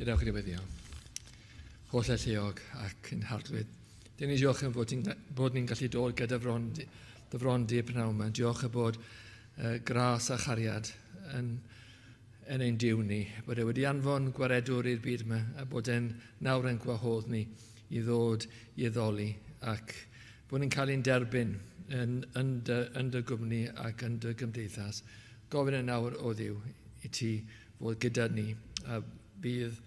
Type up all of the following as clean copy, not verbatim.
Gadewch chi weddio. Holl lleog ac yn harglwydd. Dyn ni diolch yn bod ni'n gallu dod gyda dyfron di pnawn yma. Diolch yn bod gras a chariad yn ein diw ni. Bod e wedi anfon gwaredwr i'r byd yma a bod e'n nawr yn gwahodd ni i ddod i ddoli ac bod ni'n cael ein derbyn yn dy gwmni ac yn dy gymdeithas. Gofyn y nawr o Dduw i ti fod gyda ni a bydd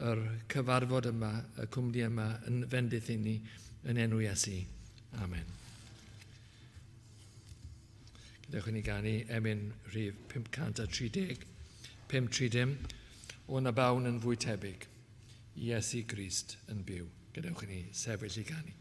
yr cyfarfod yma, y cwmni yma yn fendith i ni yn enw Iesu. Amen. Gadewch i ni ganu emyn rhif 530, 530, o na bawn yn fwy tebyg, Iesu Grist yn byw. Gadewch i ni sefyll i ganu.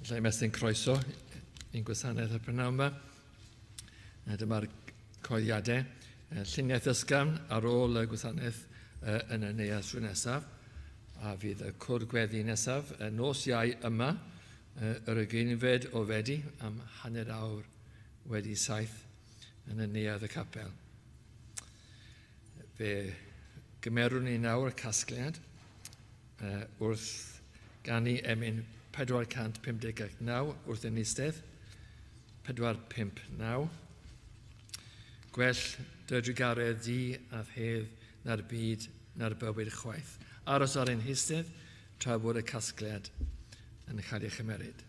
Lle mestyn croeso i'n gwasanaeth y prynawn yma. Dyma'r coeddiadau. Lluniaeth ysgafn ar ôl y gwasanaeth yn y neuadd trwy nesaf. A fydd y cwrdd gweddi nesaf nos Iau yma, yr ugeinfed o Fedi, am hanner awr wedi 7 yn y neuadd y capel. Fe gymerwn ni nawr y casgliad wrth ganu emyn 459 wrth yn eistedd, 459. Gwell dy drigaredd di a hedd na'r byd na'r bywyd chwaith. Aros ar ein histydd tra bod y casgliad yn cael ei chymeryd.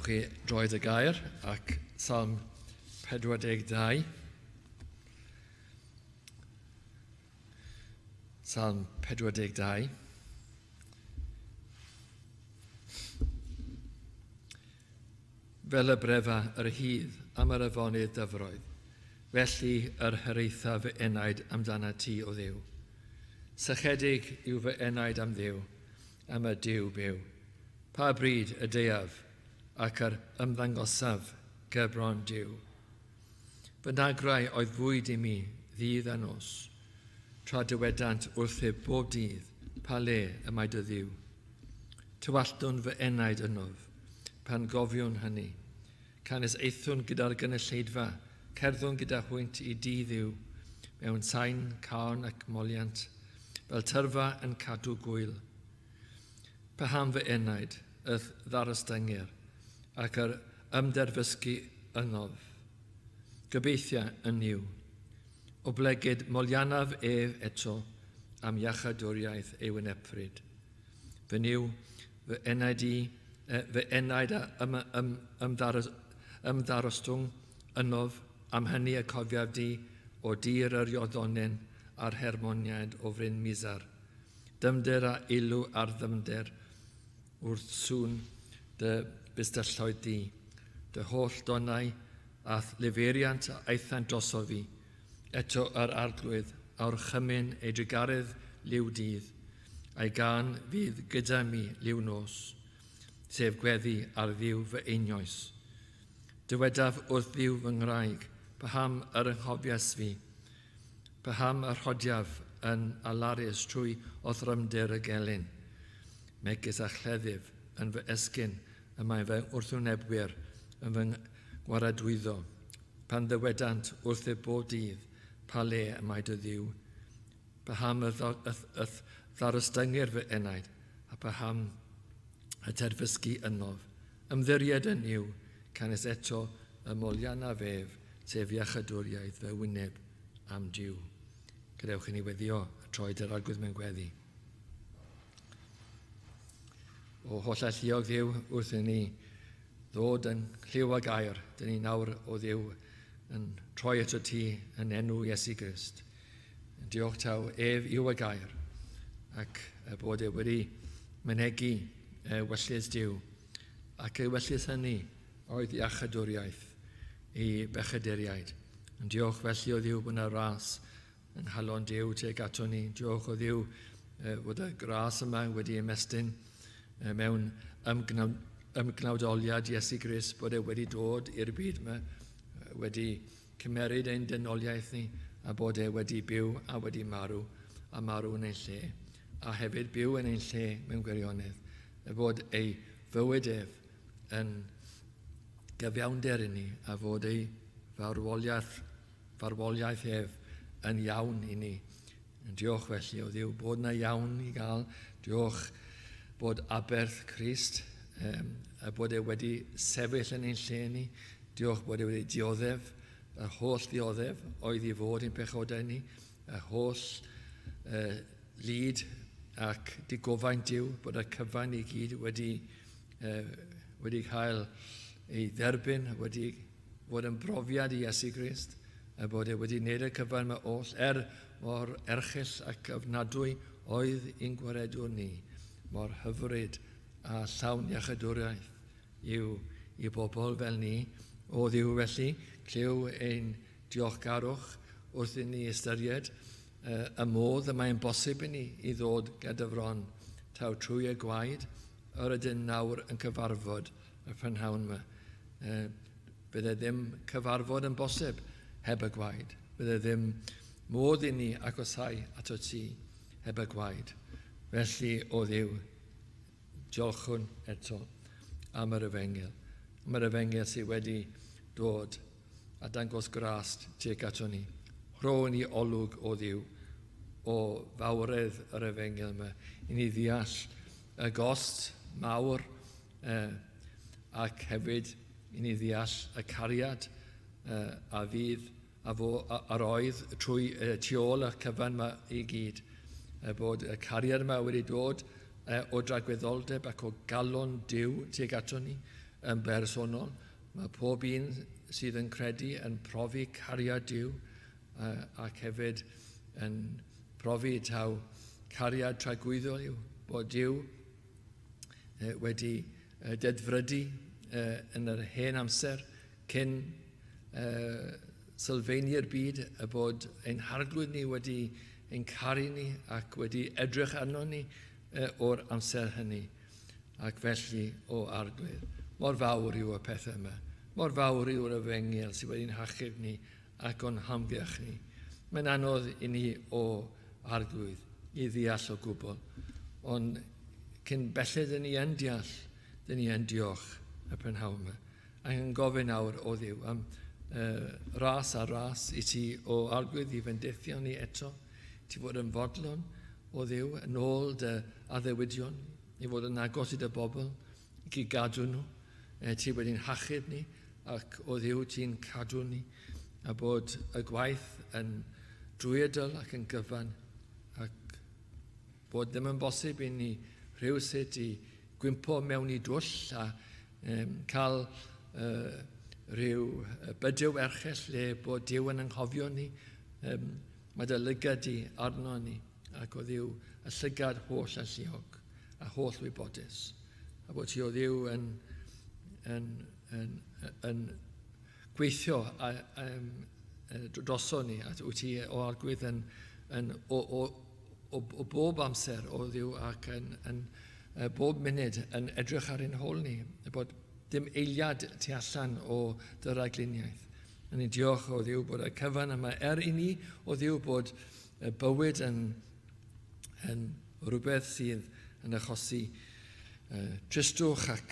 Gewch chi droed y gair ac Psalm 42. Psalm 42. Fel y brefa yr hydd am yr afonydd Dyfroedd, felly yr hyreitha fy enaid amdana ti o Dduw. Sychedig yw fy enaid am Dduw, am y Duw byw. Pa bryd y deiaf ac yr ymddangosaf gebron Duw. Fy nagrau oedd fwyd i mi ddydd a nos, tra dywedant wrthyb bob dydd, pa le y mae dy Dduw. Tywallwn fy enaid ynof, pan gofiwn hynny. Canes eithwn gyda'r gynulleidfa, cerddwn gyda hwynt i di Dduw, mewn sain, carn ac moliant, fel tyrfa yn cadw gwyl. Paham fy enaid, y ddarostyngyr, ac yr ymderfysgu ynof. Gobeithia yn niw. O blegyd molianaf ef eto am iachadwriaeth ei wynebfryd. Fy niw, fy enaid a ymdarostwng ynof am hynny y cofiaf di o dir yr ioddonyn a'r hermoniad o fryn misar. Dymder a ilw ar ddymder wrth sŵn dy bystylloedd di, dy holl donau a liferiant a eithant droso fi, eto yr arglwydd a'r chymyn ei drigarydd liw dydd, a'i gan fydd gyda mi liw nos, sef gweddi ar ddiw fy einioes. Dywedaf wrth ddiw fy ngwraig, paham yr ynghofias fi, paham yr hodiaf yn alarus trwy othrymder y gelyn, megis a chleddyf yn fy esgyn y mae fe wrthwnebwyr yn fy ngwaradwyddo, pan ddywedant wrth y bob dydd pa le y mae dy Dduw. Paham y ddarostyngyr fy enaid, a paham y terfysgu ynof. Ymddiried yn yw, canes eto y molian a fef, sef iachadwriaeth fy wyneb am Diw. Gadewch i ni weddio a troed yr arglwydd mewn gweddi. O holl alluog Dduw wrth i ni ddod yn lliw ag air, dyn ni nawr o Dduw yn troi ato ti yn enw Iesu Grist. Diolch taw ef yw ag air, ac bod e wedi mynegu wellus Diw, ac y wellus hynny oedd iachadwriaeth i bechaduriaid. Diolch felly o Dduw bod yna ras yn halon Diw tuag ato ni. Diolch o Dduw bod y gras yma wedi ymestyn mewn ymgnawdoliad Iesu Grist, bod e wedi dod i'r byd yma, wedi cymeryd ein dynoliaeth ni, a bod e wedi byw a wedi marw, a marw yn ein lle, a hefyd byw yn ein lle mewn gwirionedd, a bod ei fywyd ef yn gyfiawnder i ni, a fod ei farwoliaeth ef yn iawn i ni. Diolch felly o Dduw bod yna iawn i gael. Diolch bod aberth Crist, a bod e wedi sefyll yn ein lle ni. Diolch bod e wedi dioddef, y holl ddioddef oedd i fod i'n pechodau ni, y holl lyd ac digofaint Diw, bod y cyfan i gyd wedi cael ei dderbyn, wedi bod yn brofiad i Iesu Grist, a bod e wedi gwneud y cyfan yma oll, mor erchill ac ofnadwy oedd i'n gwaredwr ni, mor hyfryd a llawn iachadwriaeth yw i bobl fel ni. O Dduw felly, clyw ein diolchgarwch wrth i ni ystyried y modd y mae'n bosib i ni i ddod gyda fron taw trwy y gwaed yr ydyn nawr yn cyfarfod y prynhawn yma. Bydde ddim cyfarfod yn bosib heb y gwaed. Bydde ddim modd i ni agosau ato ti heb y gwaed. Felly, o Dduw, diolchwn eto am yr Efengil. Am yr Efengil sydd wedi dod a dangos grast tuag ato ni. Rho ni olwg o Dduw o fawredd yr Efengil yma, i ni ddeall y gost mawr ac hefyd i ni ddeall y cariad a fydd ar oedd trwy tu ôl y cyfan yma i gyd. Bod y cariad yma wedi dod o dragwyddoldeb ac o galon Duw tuag ato ni yn bersonol. Mae pob un sydd yn credu yn profi cariad Duw ac hefyd yn profi taw cariad tragwyddol yw, bod Duw wedi dedfrydu yn yr hen amser cyn sylfaenu'r byd, y bod ein harglwydd ni wedi ein caru ni ac wedi edrych arno ni o'r amser hynny. Ac felly o arglwydd. Mor fawr yw y pethau yma. Mor fawr yw'r Efengil sydd wedi'n hachub ni ac o'n hamgylch ni. Mae'n anodd i ni o arglwydd i ddeall o gwbl. Ond cyn belled yn ni yn deall, dyn ni yn diolch y prynhawn yma. Ac yn gofyn awr o Dduw am ras a ras i ti o arglwydd i fendithio ni eto. Ti fod yn fodlon o Dduw yn ôl dy addewidion, i fod yn agos i dy bobl, i gadw nhw. Ti wedi'n hachub ni, ac o Dduw ti'n cadw ni, a bod y gwaith yn drwyadl ac yn gyfan, ac bod ddim yn bosib i ni rhywsut i gwympo mewn i dwll a cael rhyw bydyw erchill le bod Duw yn anghofio ni. Mae dy lygad i arno ni, ac o Dduw y llygad holl alluog a holl wybodus. A bod ti o Dduw yn gweithio droso ni, a wyt ti o arglwydd o bob amser o Dduw ac yn bob munud yn edrych ar ein hôl ni, bod dim eiliad tu allan o dy ragluniaeth. A ni'n diolch o Dduw bod y cyfan yma i ni o Dduw bod y bywyd yn rhywbeth sydd yn achosi tristwch ac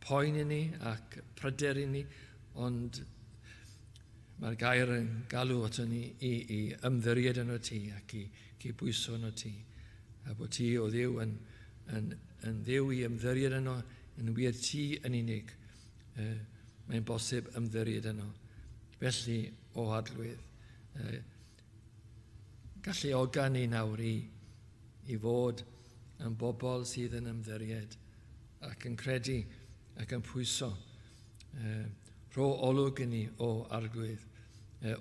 poen i ni ac pryder i ni, ond mae'r gair yn galw ato ni i ymddiried yno ti ac i bwyso yno ti. A bod ti o Dduw yn Dduw i ymddiried yno, yn wir ti yn unig. Mae'n bosib ymddiried yno. felly o arglwydd. Galluoga ni nawr i fod yn bobl sydd yn ymddiried ac yn credu ac yn pwyso. Rho olwg i ni o arglwydd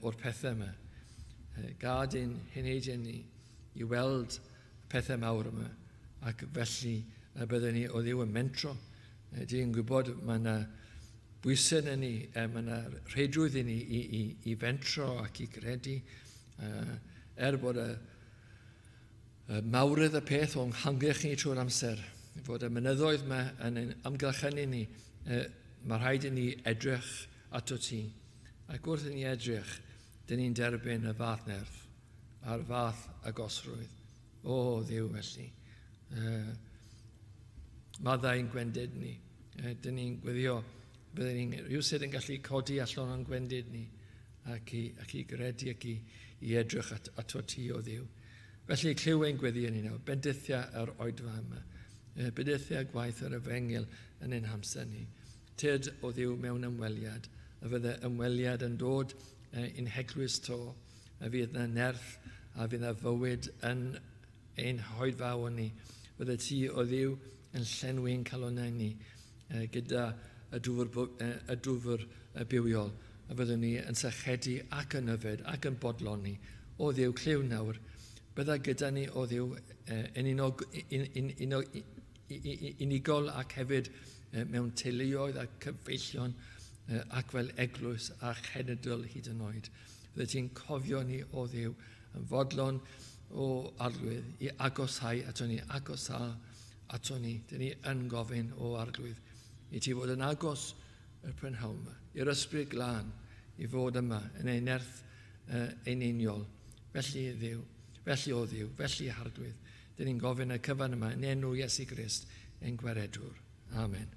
o'r pethau yma. Gad ein hynediad ni i weld pethau mawr yma ac felly byddwn ni o ddiw yn mentro. Dwi'n gwybod mae yna bwysau yn ni, mae yna rheidrwydd i ni i fentro ac i gredu. Bod y mawrydd y peth o'n hangyrch ni trwy'r amser, fod y mynyddoedd yma yn amgylchynu ni, mae rhaid i ni edrych ato ti. Ac wrth i ni edrych, dyn ni'n derbyn y fath nerth a'r fath agosrwydd. O Dduw felly. Maddau'n gwendid ni. Dyn ni'n gweddio, byddwn ni'n rhywsyd yn gallu codi allan o'n gwendid ni ac i gredu ac i edrych ato ti o Dduw. Felly clyw ein gweddio ni nawr, bendithia yr oedfa yma, bendithia gwaith yr efengil yn ein hamser ni. Tyd o Dduw mewn ymweliad, a fydde ymweliad yn dod i'n heglwys to, a fydd yna nerth a fydd yna fywyd yn ein hoedfaw ni. Fydde ti o Dduw yn llenwi'n calonau ni gyda y dwfr bywiol, a fyddwn ni yn sychedu ac yn yfed ac yn bodloni. O Dduw, clyw nawr, bydda gyda ni o Dduw unigol ac hefyd mewn teuluoedd a cyfeillion ac fel eglwys a chenedl hyd yn oed. Fydde ti'n cofio ni o Dduw yn fodlon o arglwydd i agosau ato ni, agosa ato ni. Dyn ni yn gofyn o arglwydd i ti fod yn agos y prynhawn yma, i'r ysbryd glân i fod yma yn ein nerth ein uniol. Felly Dduw, felly o Dduw, felly arglwydd. Dyn ni'n gofyn y cyfan yma yn enw Iesu Grist ein gwaredwr. Amen.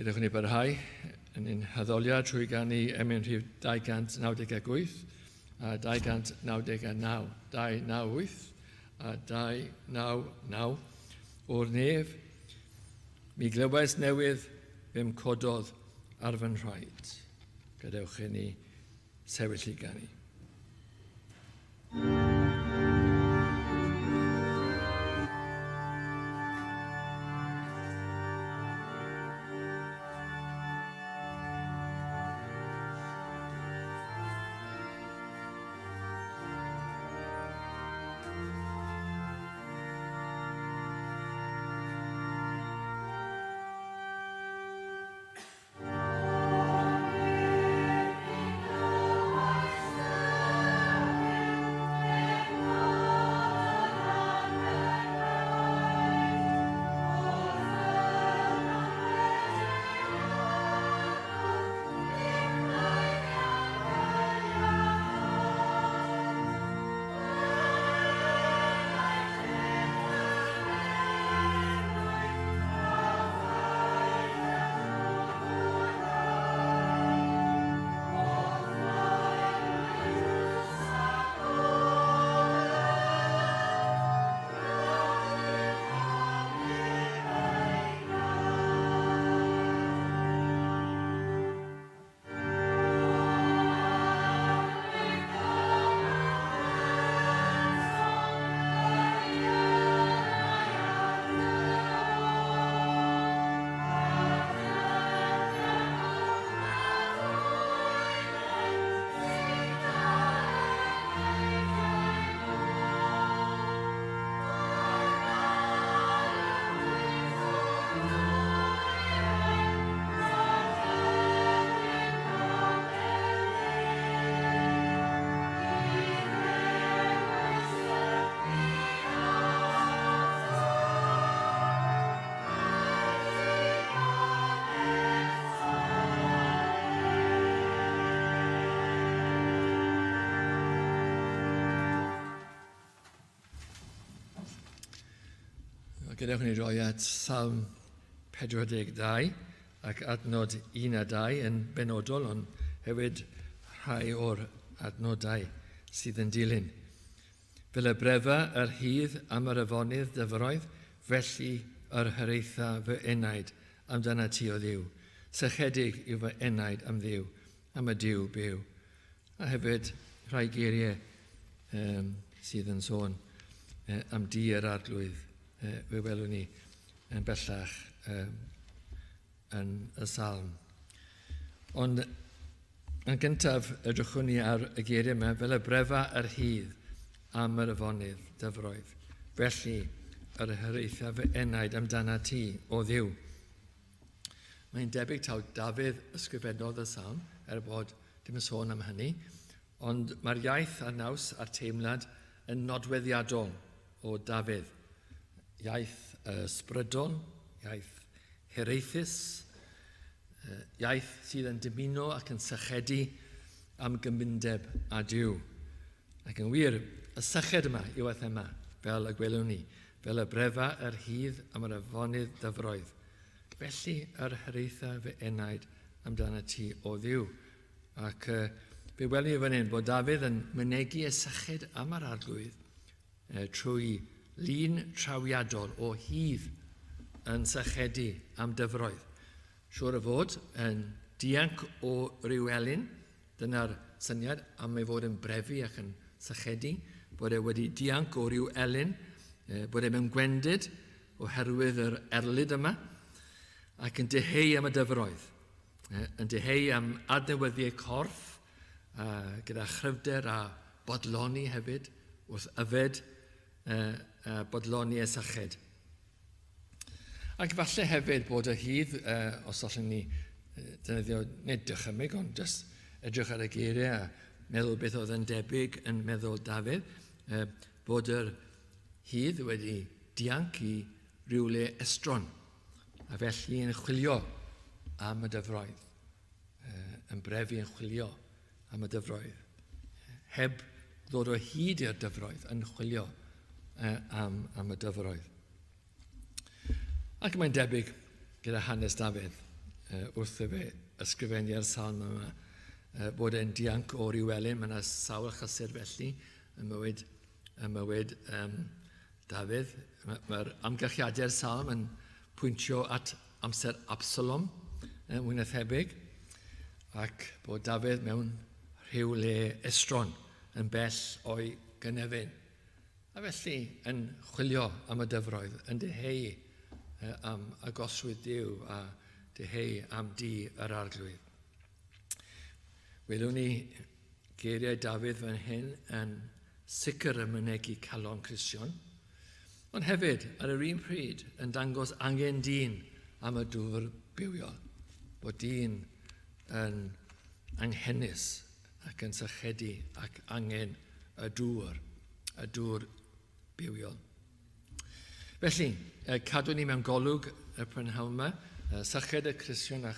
Gyda chi ni barhau yn ein haddoliad trwy gan ni emyn rhif 298 a 299, 298 a 299 o'r nef. Mi glywais newydd fym cododd ar fy nhraed. Gadewch i ni sefyll i gan ni. Gadewch ni roi at Psalm 42 ac adnod 1 a 2 yn benodol, ond hefyd rhai o'r adnodau sydd yn dilyn. Fel y brefa yr hydd am yr afonydd Dyfroedd, felly yr hyreitha fy enaid amdana ti o Dduw. Sychedig yw fy enaid am Dduw, am y Duw byw. A hefyd rhai geiriau sydd yn sôn am di yr arglwydd, fe welwn ni yn bellach yn y salm. Ond yn gyntaf edrychwn ni ar y geiriau yma, fel y brefa yr hydd am yr afonydd Dyfroedd. Felly yr hyreitha fy enaid amdana ti o Dduw. Mae'n debyg taw Dafydd ysgrifennodd y salm, bod dim yn sôn am hynny, ond mae'r iaith a naws a'r teimlad yn nodweddiadol o Dafydd. Iaith ysbrydol, iaith hiraethus, iaith sydd yn dymuno ac yn sychedu am gymundeb a Duw. Ac yn wir, y syched yma yw y thema, fel y gwelwn ni, fel y brefa yr hydd am yr afonydd Dyfroedd. Felly yr hyreitha fy enaid amdana ti o Dduw. Ac fe welwn ni fan hyn bod Dafydd yn mynegu y syched am yr arglwydd trwy lun trawiadol o hydd yn sychedu am Dyfroedd. Siwr o fod yn dianc o ryw elyn, dyna'r syniad am ei fod yn brefu ac yn sychedu, bod e wedi dianc o ryw elyn, bod e mewn gwendid oherwydd yr erlyd yma, ac yn deheu am y Dyfroedd, yn deheu am adnewyddiau corff, gyda chryfder a bodloni hefyd, wrth yfed bodloni y syched. Ac falle hefyd bod y hydd, os allwn ni dynyddio nid dychymyg, ond jyst edrych ar y geiriau a meddwl beth oedd yn debyg yn meddwl Dafydd, bod yr hydd wedi dianc i rywle estron, a felly yn chwilio am y Dyfroedd, yn brefu yn chwilio am y Dyfroedd, heb ddod o hyd i'r Dyfroedd, yn chwilio am y Dyfroedd. Ac mae'n debyg gyda hanes Dafydd wrth y fe ysgrifennu'r salm yma, bod e'n dianc o ryw elyn. Mae yna sawl chysur felly yn mywyd Dafydd. Mae'r amgylchiadau'r salm yn pwyntio at amser Absalom, mwy na thebyg, ac bod Dafydd mewn rhyw le estron yn bell o'i gynefin. A felly yn chwilio am y Dyfroedd, yn deheu am agoswydd Duw a deheu am di yr arglwydd. Welwn ni geiriau Dafydd fan hyn yn sicr yn mynegu calon Cristion, ond hefyd ar yr un pryd yn dangos angen dyn am y dŵr bywiol, bod dyn yn anghennus ac yn sychedu ac angen y dŵr bywiol. Felly, cadw ni mewn golwg y prynhawn yma, syched y Cristion a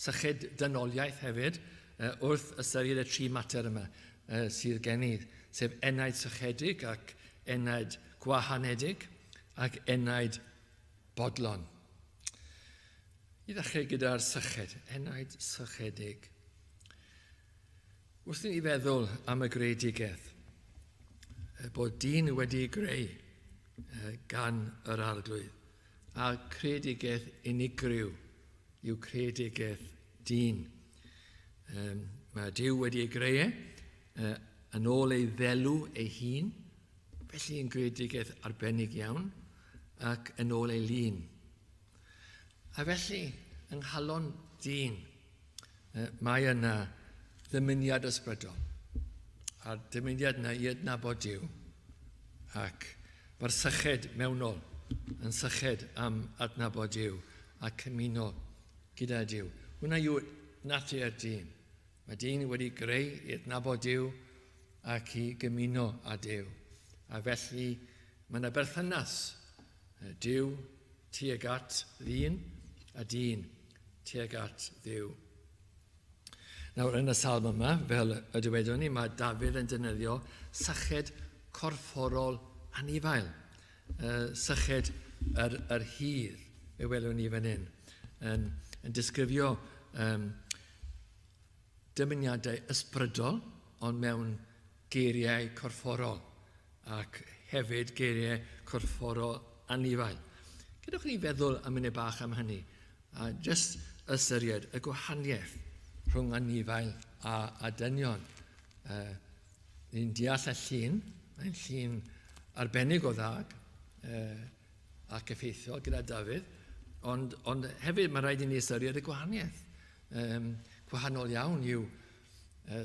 syched dynoliaeth hefyd, wrth ystyried y tri mater yma sydd gen i, sef enaid sychedig ac enaid gwahanedig ac enaid bodlon. I ddechrau gyda'r syched, enaid sychedig. Wrth i ni feddwl am y greadigaeth, bod dyn wedi greu gan yr arglwydd, a creadigaeth unigryw yw creadigaeth dyn. Mae Duw wedi ei greu yn ôl ei ddelw ei hun, felly yn greadigaeth arbennig iawn, ac yn ôl ei lun. A felly, yng nghalon dyn, mae yna ddymuniad ysbrydol, a'r dymuniad yna i adnabod Duw, ac mae'r syched mewnol yn syched am adnabod Duw ac ymuno gyda Duw. Hwna yw natur dyn. Mae dyn wedi greu i adnabod Duw ac i gymuno â Duw. A felly mae yna berthynas Duw tuag at ddyn a dyn tuag at Dduw. Nawr yn y salm yma, fel y dywedon ni, mae Dafydd yn defnyddio syched corfforol anifail syched yr hir, fe welwn ni fan hyn, yn disgrifio dymuniadau ysbrydol, ond mewn geiriau corfforol, ac hefyd geiriau corfforol anifail. Gadewch ni feddwl am munud bach am hynny, a jyst ystyried y gwahaniaeth rhwng anifail a dynion. Ni'n deall y llun, mae'n llun arbennig o ddag ac effeithiol gyda Dafydd, ond hefyd mae rhaid i ni ystyried y gwahaniaeth. Gwahanol iawn yw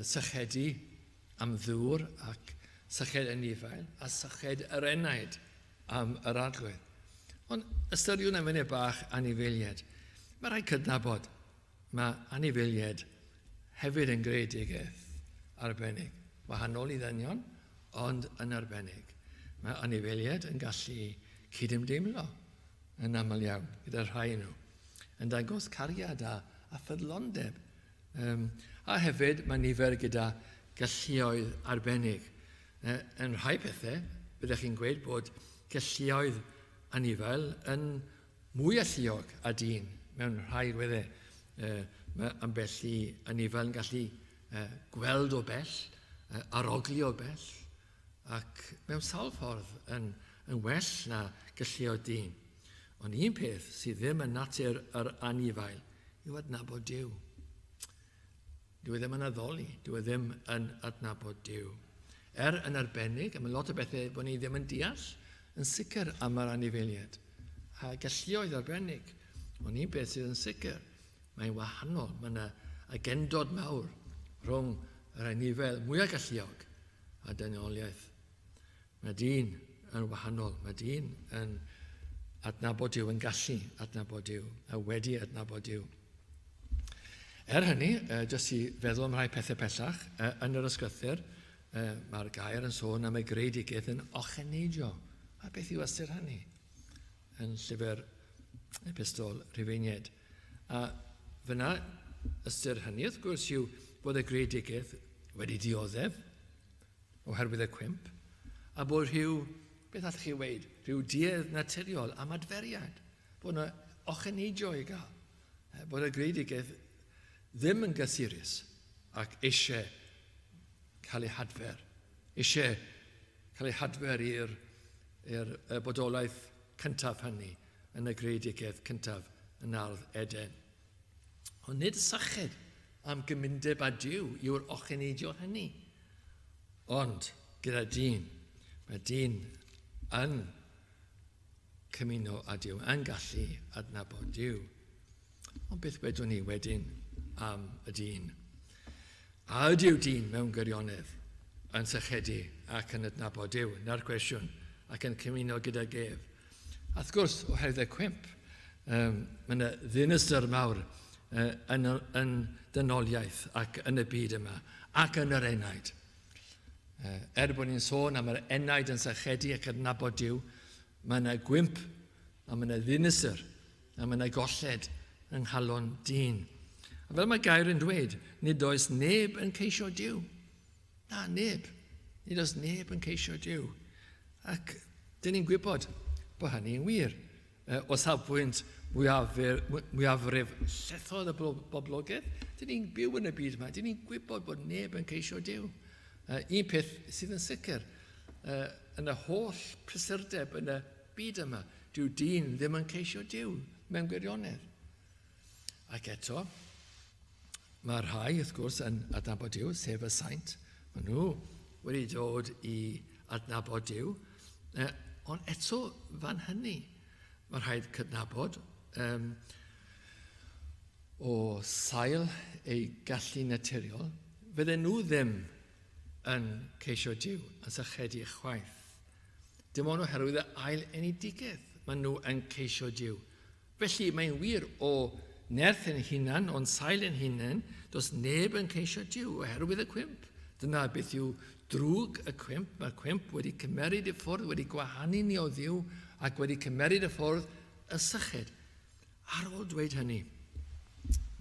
sychedu am ddŵr ac syched anifail a syched yr enaid am yr arglwydd. Ond ystyriwn am funud bach anifeiliaid. Mae rhaid cydnabod, mae anifeiliaid hefyd yn greadigaeth arbennig. Wahanol i ddynion, ond yn arbennig. Mae anifeiliaid yn gallu cydymdeimlo yn aml iawn gyda rhai nhw, yn dangos cariad a ffyddlondeb. A hefyd mae nifer gyda galluoedd arbennig. Yn rhai pethau, byddech chi'n gweud bod galluoedd anifail yn mwy alluog a dyn mewn rhai gweddau. Mae ambell i anifail yn gallu gweld o bell, arogli o bell, ac mewn sawl ffordd yn well na galluoedd dyn. Ond un peth sydd ddim yn natur yr anifail yw adnabod Duw. Dyw e ddim yn addoli, dyw e ddim yn adnabod Duw. Yn arbennig, mae lot o bethau bod ni ddim yn deall, yn sicr am yr anifeiliaid. A galluoedd arbennig, ond un beth sydd yn sicr, mae'n wahanol. Mae yna agendod mawr rhwng yr anifail mwyaf galluog a dynoliaeth. Mae dyn yn wahanol, mae dyn yn adnabod Duw, yn gallu adnabod Duw, a wedi adnabod Duw. Hynny, jyst i feddwl am rhai pethau pellach, yn yr ysgrythyr, mae'r gair yn sôn am y greadigaeth yn ocheneidio. A beth yw ystyr hynny? Yn llyfr epistol Rhufeinied. A fyna ystyr hynny, wrth gwrs, yw bod y greadigaeth wedi dioddef oherwydd y cwymp, a bod rhyw, beth allwch chi weid, rhyw duedd naturiol am adferiad, bod yna ocheneidio i gael, bod y greadigaeth ddim yn gysurus ac eisiau cael ei hadfer, eisiau cael ei hadfer i'r bodolaeth cyntaf hynny yn y greadigaeth cyntaf yn ardd Eden. Ond nid syched am gymundeb a Duw yw'r ocheneidio hynny. Ond gyda dyn, mae dyn yn cymuno â Duw, yn gallu adnabod Duw. Ond beth wedwn ni wedyn am y dyn? A ydyw dyn mewn gwirionedd yn sychedu ac yn adnabod Duw? Na'r cwestiwn, ac yn cymuno gyda gef. A wrth gwrs, oherwydd y cwymp, mae yna ddinistr mawr yn dynoliaeth ac yn y byd yma, ac yn yr enaid. Bod ni'n sôn am yr enaid yn sychedu ac adnabod Duw, mae yna gwymp, a mae yna ddinistr, a mae yna golled yng nghalon dyn. A fel mae gair yn dweud, nid oes neb yn ceisio Duw. Na, neb. Nid oes neb yn ceisio Duw. Ac dyn ni'n gwybod bod hynny'n wir. O safbwynt mwyafrif llethoedd y boblogaeth, dyn ni'n byw yn y byd yma, dyn ni'n gwybod bod neb yn ceisio Duw. Un peth sydd yn sicr, yn y holl prysurdeb yn y byd yma, dyw dyn ddim yn ceisio Duw mewn gwirionedd. Ac eto, mae rhai, wrth gwrs, yn adnabod Duw, sef y saint. Maen nhw wedi dod i adnabod Duw, ond eto fan hynny, mae rhaid cydnabod o sail ei gallu naturiol, fydden nhw ddim yn ceisio Duw, yn sychedu chwaith. Dim ond oherwydd y ail enedigaeth, maen nhw yn ceisio Duw. Felly mae'n wir o nerth yn hunan, ond sail yn hunan, does neb yn ceisio Duw oherwydd y cwymp. Dyna beth yw drwg y cwymp. Mae'r cwymp wedi cymeryd y ffordd, wedi gwahanu ni o Dduw, ac wedi cymeryd y ffordd y syched. Ar ôl dweud hynny,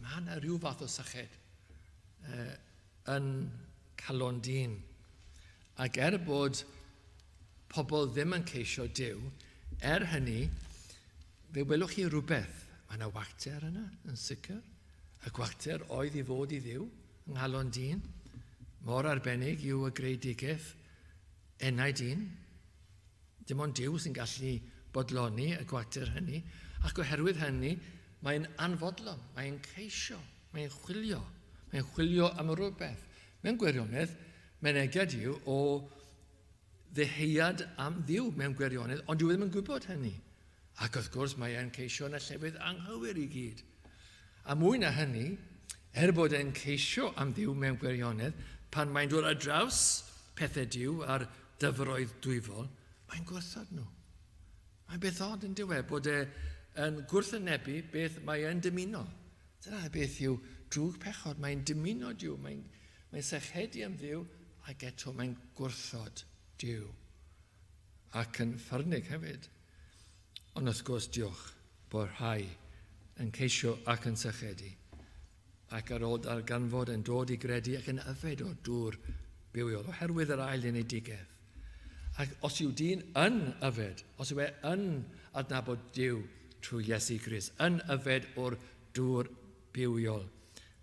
mae yna rhyw fath o syched yn calon dyn. Ac bod pobl ddim yn ceisio Duw, hynny, fe welwch chi rhywbeth. Mae yna wacter yna, yn sicr. Y gwacter oedd I fod I ddiw, yng nghalon dyn. Mor arbennig yw y greadigaeth enau dyn. Dim ond Duw sy'n gallu bodloni y gwacter hynny. Ac oherwydd hynny, mae'n anfodlon, mae'n ceisio, mae'n chwilio. Mae'n chwilio am rhywbeth. Mewn gwirionedd, myneged yw o ddeheuad am ddiw mewn gwirionedd, ond dwi ddim yn gwybod hynny. Ac wrth gwrs, mae'n ceisio yn y llefydd anghywir I gyd. A mwy na hynny, bod e'n ceisio am ddiw mewn gwirionedd, pan mae'n dod ar draws pethau diw a'r dyfroedd dwyfol, mae'n gwrthod nhw. Mae'n beth od yn diwedd bod e'n gwrthwynebu beth mae'n dymuno. Dyna beth yw drwg pechod, mae'n dymuno diw, mae'n sychedu am ddiw, ac eto mae'n gwrthod diw. Ac yn ffyrnig hefyd. Ond wrth gwrs diolch bod rhai yn ceisio ac yn sychedu. Ac ar ôl darganfod yn dod I gredu ac yn yfed o dŵr bywiol, oherwydd yr ail unigedd. Ac os yw dyn yn yfed, os yw yn adnabod diw trwy Iesu Grist, yn yfed o'r dŵr bywiol,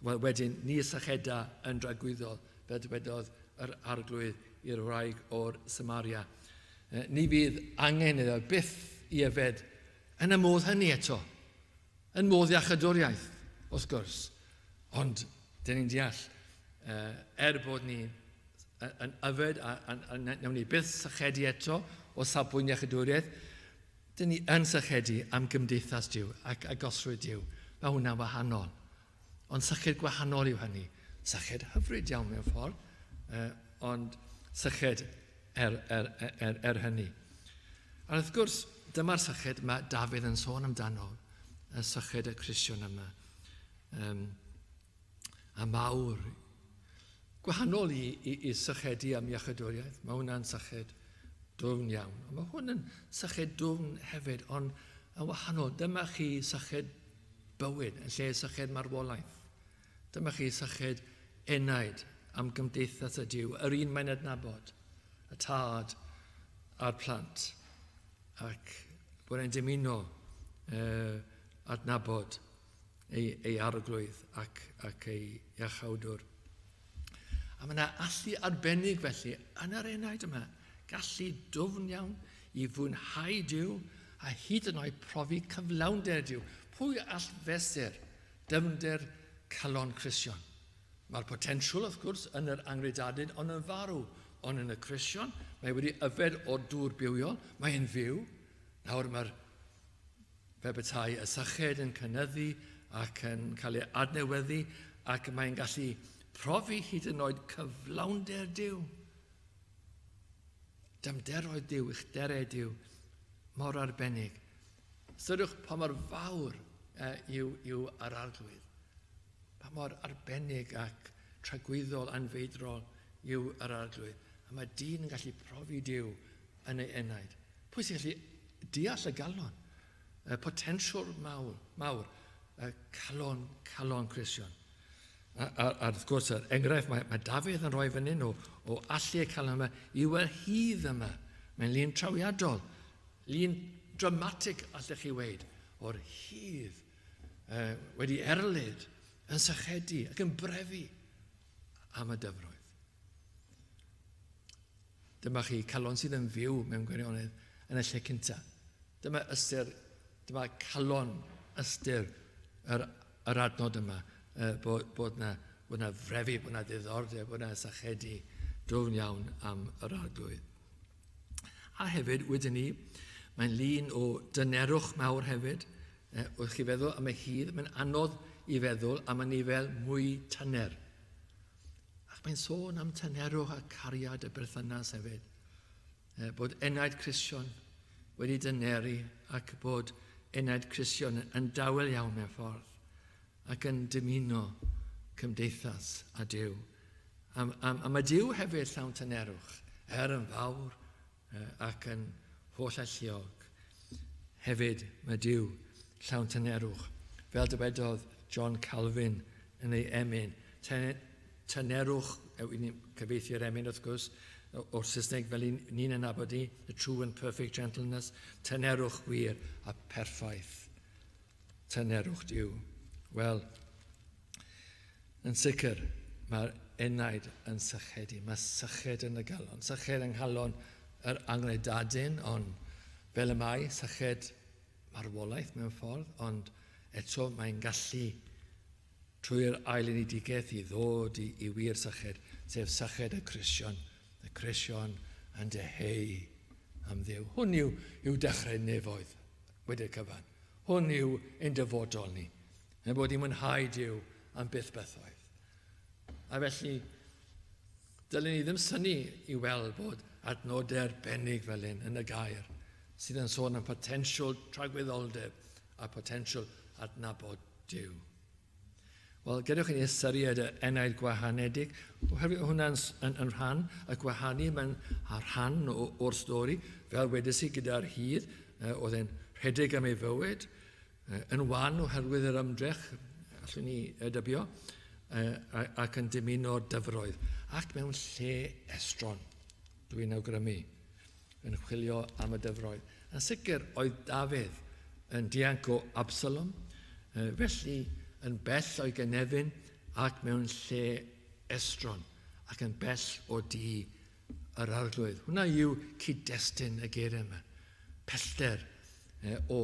wel wedyn ni sycheda yn dragwyddol, fel dywedodd yr arglwydd i'r wraig o'r Samaria. Ni fydd angen iddo byth I yfed yn y modd hynny eto, yn modd iachadwriaeth, wrth gwrs. Ond, dyn ni'n deall, bod ni yn yfed a nawn ni byth sychedu eto o safbwynt iachadwriaeth, dyn ni yn sychedu am gymdeithas diw ac agosrwydd diw. Mae hwnna'n wahanol. Ond syched gwahanol yw hynny. Syched hyfryd iawn mewn ffordd, ond syched hynny. A wrth gwrs, dyma'r syched mae Dafydd yn sôn amdano, y syched y Cristion yma. A mawr, gwahanol I sychedu am iachadwriaeth. Mae hwnna'n syched dwfn iawn. Mae hwn yn syched dwfn hefyd, ond yn wahanol. Dyma chi syched bywyd, yn lle syched marwolaeth. Dyma chi syched enaid am gymdeithas y diw, yr un mae'n adnabod, y tad a'r plant, ac bod e'n dymuno adnabod ei arglwydd ac ei iachawdwr. A mae yna allu arbennig felly yn yr enaid yma, gallu dwfn iawn I fwynhau diw a hyd yn oed profi cyflawnder diw. Pwy all fesur dyfnder calon Cristion? Mae'r potensial, wrth gwrs, yn yr angredadyn, ond yn farw. Ond yn y Cristion, mae wedi yfed o'r dŵr bywiol, mae'n fyw. Nawr mae'r fe betai y syched yn cynyddu ac yn cael ei adnewyddu ac mae'n gallu profi hyd yn oed cyflawnder diw. Dymderoedd diw, uchderau diw, mor arbennig. Syrwch pa mor fawr yw yr arglwydd. Pa mor arbennig ac tragwyddol anfeidrol yw yr arglwydd. A mae dyn yn gallu profi diw yn ei enaid. Pwy sy'n gallu deall y galon? Y potensial mawr, calon Cristion. A wrth gwrs, yr enghraifft mae Dafydd yn rhoi fan hyn o allu y calon yma yw yr hydd yma. Mae'n lun trawiadol, lun dramatig allech chi weid, o'r hydd wedi erlyd yn sychedu ac yn brefu am y dyfroedd. Dyma chi calon sydd yn fyw mewn gwirionedd yn y lle cyntaf. Dyma calon ystyr yr adnod yma, bod na frefu, bod na ddiddordeb, bod na sychedu dwfn iawn am yr arglwydd. A hefyd, wedyn ni, mae'n lun o dynerwch mawr hefyd. Wrth chi feddwl am y hydd, mae'n anodd I feddwl am y nifel mwy tyner. Ac mae'n sôn am tynerwch a cariad y berthynas hefyd. Bod enaid Cristion wedi dyneru ac bod enaid Cristion yn dawel iawn mewn ffordd ac yn dymuno cymdeithas a diw. A mae diw hefyd llawn tynerwch, yn fawr ac yn holl alluog. Hefyd mae diw llawn tynerwch. Fel dywedodd John Calvin yn ei emyn, tynerwch, cyfeithu'r emyn wrth gwrs, o'r Saesneg fel ni'n anabod i, the true and perfect gentleness, tynerwch wir a perffaith. Tynerwch Duw. Wel, yn sicr, mae'r enaid yn sychedu. Mae syched yn y galon. Syched yng nghalon yr angredadyn, ond fel y mae, syched marwolaeth mewn ffordd, ond eto mae'n gallu trwy'r ail unedigaeth i ddod i wir syched, sef syched y Crisiwn yn deheu am Dduw. Hwn yw dechrau nefoedd wedi'r cyfan. Hwn yw ein dyfodol ni, yn bod i'n mwynhau Duw am bythau. A felly, dylen ni ddim syni i weld bod adnodau arbennig fel hyn yn y gair, sydd yn sôn am potensial tragwyddoldeb a potensial adnabod Duw. Wel, gadewch i ni ystyried y enaid gwahanedig. Oherwydd hwnna'n yn rhan y gwahanu, mae'n rhan o'r stori, fel wedys i gyda'r hyd, oedd e'n rhedeg am ei fywyd, yn wan oherwydd yr ymdrech, allwn ni dybio, ac yn dymuno'r dyfroedd, ac mewn lle estron, dwi'n awgrymu, yn chwilio am y dyfroedd. Yn sicr, oedd Dafydd yn dianc o Absalom, felly yn bell o'i gynefin ac mewn lle estron, ac yn bell o di yr arglwydd. Hwna yw cyd-destun y geiriau yma. Pellter o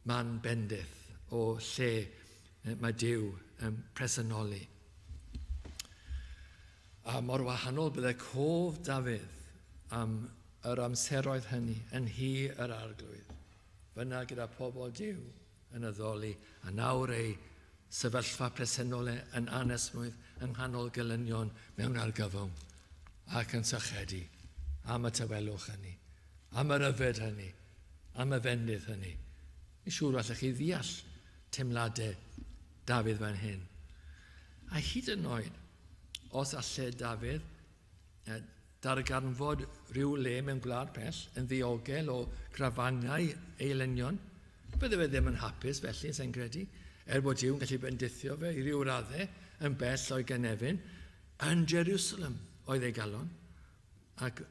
man bendith, o lle mae Duw yn presynoli. A mor wahanol byddai cof Dafydd am yr amseroedd hynny yn hi yr arglwydd. Fyna gyda pobl Duw yn addoli, a nawr ei sefyllfa presennol yn anesmwydd yng nghanol gelynion mewn argyfwng ac yn sychedu am y tawelwch hynny, am yr yfed hynny, am y fendydd hynny. Yn siŵr allech chi ddeall teimladau Dafydd fan hyn. A hyd yn oed, os allai Dafydd darganfod rhyw le mewn gwlad pell yn ddiogel o grafangau eilynion, bydde fe ddim yn hapus felly, sy'n credu, bod Duw'n gallu bendithio fe i ryw raddau yn bell o'i gynefin, yn Jerusalem oedd ei galon, ac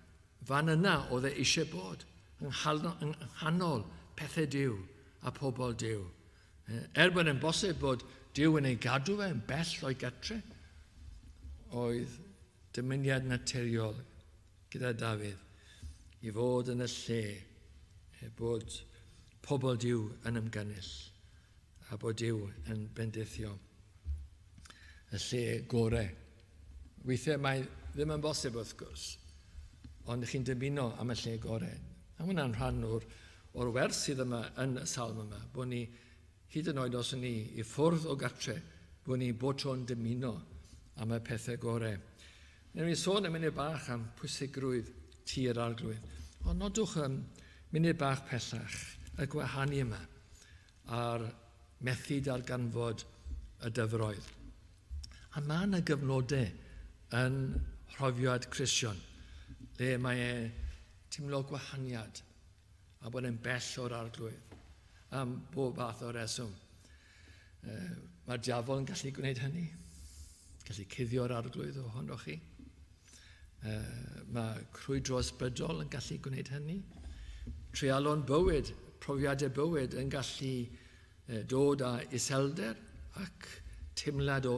fan yna oedd e eisiau bod, yng nghanol pethau Duw a pobl Duw. Bod yn bosib bod Duw yn ei gadw fe yn bell o'i gatre, oedd dymuniad naturiol gyda Dafydd i fod yn y lle bod pobl Duw yn ymgynnull a bod Duw yn bendithio y lle gorau. Weithiau mae ddim yn bosib wrth gwrs, ond chi'n dymuno am y lle gorau. A hwnna'n rhan o'r wers sydd yma yn y salm yma, bod ni hyd yn oed os ni i ffwrdd o gatre, bod ni bod tro'n dymuno am y pethau gorau. Newn ni sôn am munud bach am pwysigrwydd tir arglwydd. Ond nodwch munud bach pellach y gwahanu yma a'r methu darganfod y dyfroedd. A mae yna gyfnodau yn rhofiad Crisiwn, le mae e teimlo gwahaniad a bod e'n bell o'r arglwydd am bob fath o reswm. Mae'r diafol yn gallu gwneud hynny, gallu cuddio'r arglwydd ohonoch chi. Mae crwydro ysbrydol yn gallu gwneud hynny. Treialon bywyd, profiadau bywyd yn gallu dod â iselder ac teimlad o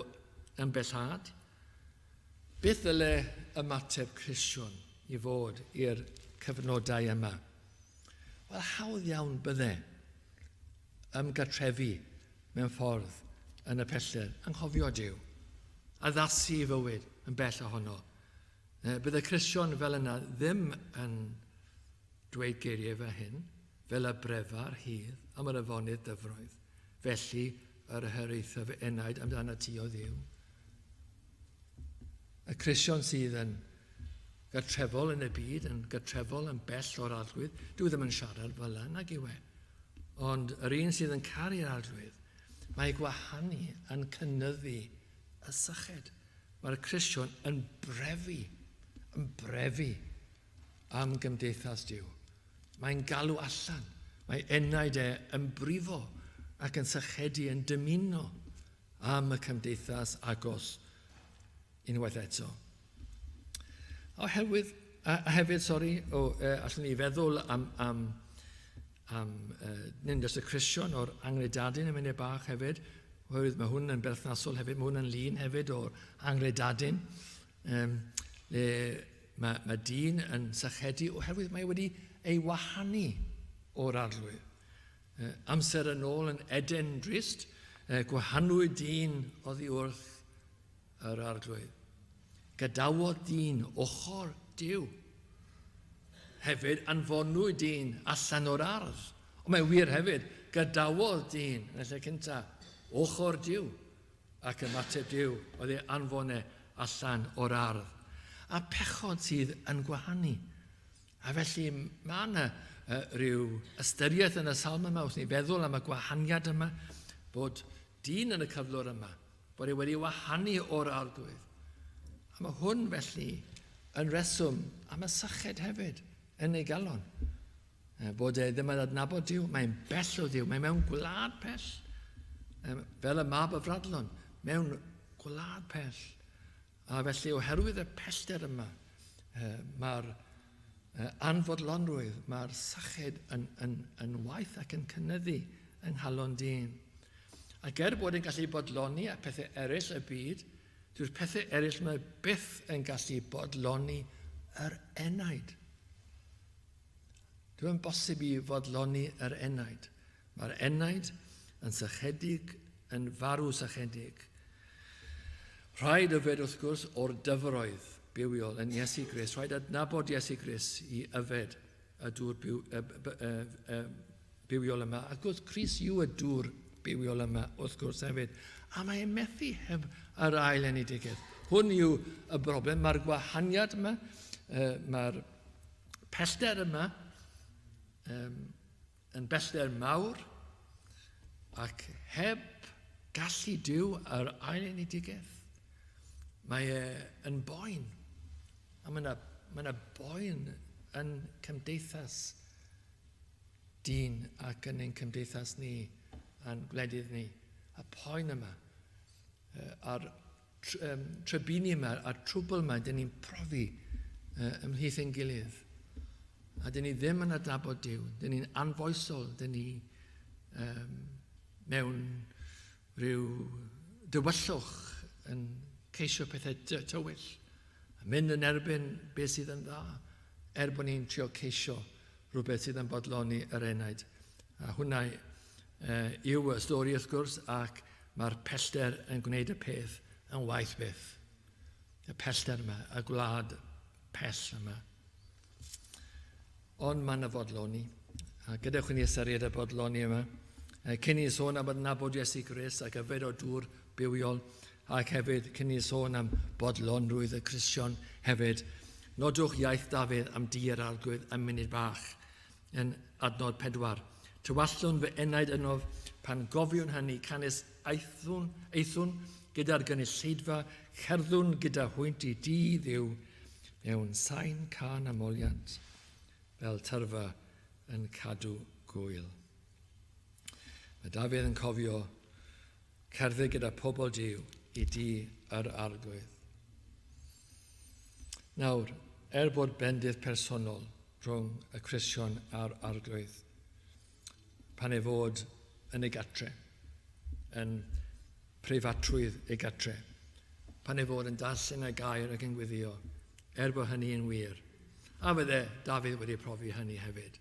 ymbellad. Beth ddyle ymateb Crisiwn i fod i'r cyfnodau yma? Wel, hawdd iawn bydde ymgartrefi mewn ffordd yn y pellter, anghofio Duw, addasu i fywyd yn bell ohono. Bydde Crisiwn fel yna ddim yn dweud geiriau fe hyn, fel y brefar hydd am yr Afonydd Dyfroedd. Felly, yr hyreithaf enaid amdana ti o Dduw. Y Crisiwn sydd yn gartrefol yn y byd, yn gartrefol yn bell o'r arglwydd, dwi ddim yn siarad fel yna, nag yw e. Ond yr un sydd yn caru'r arglwydd, mae gwahanu yn cynyddu y syched. Mae'r Crisiwn yn brefu am gymdeithas Duw. Mae'n galw allan, mae enaid yn brifo ac yn sychedu yn dymuno am y cymdeithas agos unwaith eto. Oherwydd A hefyd, allwn ni feddwl nid jyst y Cristion o'r Angredadyn yn munud bach hefyd, oherwydd mae hwn yn berthnasol hefyd, mae hwn yn lun hefyd o'r Angredadyn, le mae dyn yn sychedu oherwydd mae wedi ei wahanu o'r arglwydd. Amser yn ôl yn Eden drist, gwahanwyd dyn oddi wrth yr arglwydd. Gadawodd dyn ochr Duw. Hefyd anfonwyd dyn allan o'r ardd. Ond mae wir hefyd, gadawodd dyn yn y lle cyntaf ochr Duw ac ymateb Duw oedd ei anfonau allan o'r ardd. A pechod sydd yn gwahanu. A felly mae yna rhyw ystyriaeth yn y salm yma, wrth ni feddwl am y gwahaniad yma, bod dyn yn y cyflwr yma, bod ei wedi wahanu o'r arglwydd. A mae hwn felly yn reswm am y syched hefyd yn ei galon. Bod e ddim yn adnabod Duw, mae'n bell o Duw, mae'n mewn gwlad pell. Fel y mab y fradlon, mewn gwlad pell. A felly oherwydd y pellter yma, mae'r anfodlonrwydd, mae'r syched yn waith ac yn cynyddu yng nghalon dyn. Ac bod yn gallu bodloni a pethau eraill y byd, dyw'r pethau eraill mae byth yn gallu bodloni yr enaid. Dwi'n bosib i fodloni yr enaid. Mae'r enaid yn sychedig, yn farw sychedig. Rhaid yfed wrth gwrs o'r dyfroedd bywiol yn Iesu Grist. Rhaid adnabod Iesu Grist i yfed y dŵr bywiol yma. Ac wrth Cris yw y dŵr bywiol yma wrth gwrs hefyd. A mae'n methu heb yr ail enedigaeth. Hwn yw y broblem. Mae'r gwahaniad yma, mae'r pellter yma yn bellter mawr ac heb gallu Duw yr ail enedigaeth. Mae yn boen. A mae yna boen yn cymdeithas dyn ac yn ein cymdeithas ni a'n gwledydd ni. A poen yma, a'r trybini yma, a'r trwbl yma, dyn ni'n profi ymhlith ein gilydd. A dyn ni ddim yn adnabod Duw, dyn ni'n anfoesol, dyn ni mewn rhyw dywyllwch yn ceisio pethau tywyll, a mynd yn erbyn beth sydd yn dda, bod ni'n trio ceisio rhywbeth sydd yn bodloni yr enaid. A hwnna yw y stori wrth gwrs, ac mae'r pellter yn gwneud y peth yn waith byth. Y pellter yma, y gwlad pell yma. Ond mae'n y fodloni, a gyda'ch ni ystyried y bodloni yma, cyn i sôn am adnabod Iesu Grist ac yfed o dŵr bywiol, ac hefyd cyn i sôn am bodlonrwydd y Cristion hefyd, nodwch iaith Dafydd am dir arglwydd am munud bach yn adnod 4. Tywallwn fy enaid ynof pan gofiwn hynny canes eithwn gyda'r gynulleidfa, cerddwn gyda hwynt i di ddiw mewn sain can amoliant fel tyrfa yn cadw gwyl. Mae Dafydd yn cofio cerdded gyda pobl Duw i di yr arglwydd. Nawr, bod bendydd personol rhwng y Cristion a'r arglwydd, pan ei fod yn ei gatre, yn preifatrwydd ei gatre, pan ei fod yn darllen y gair ac yn gwyddio, bod hynny yn wir. A fydde Dafydd wedi profi hynny hefyd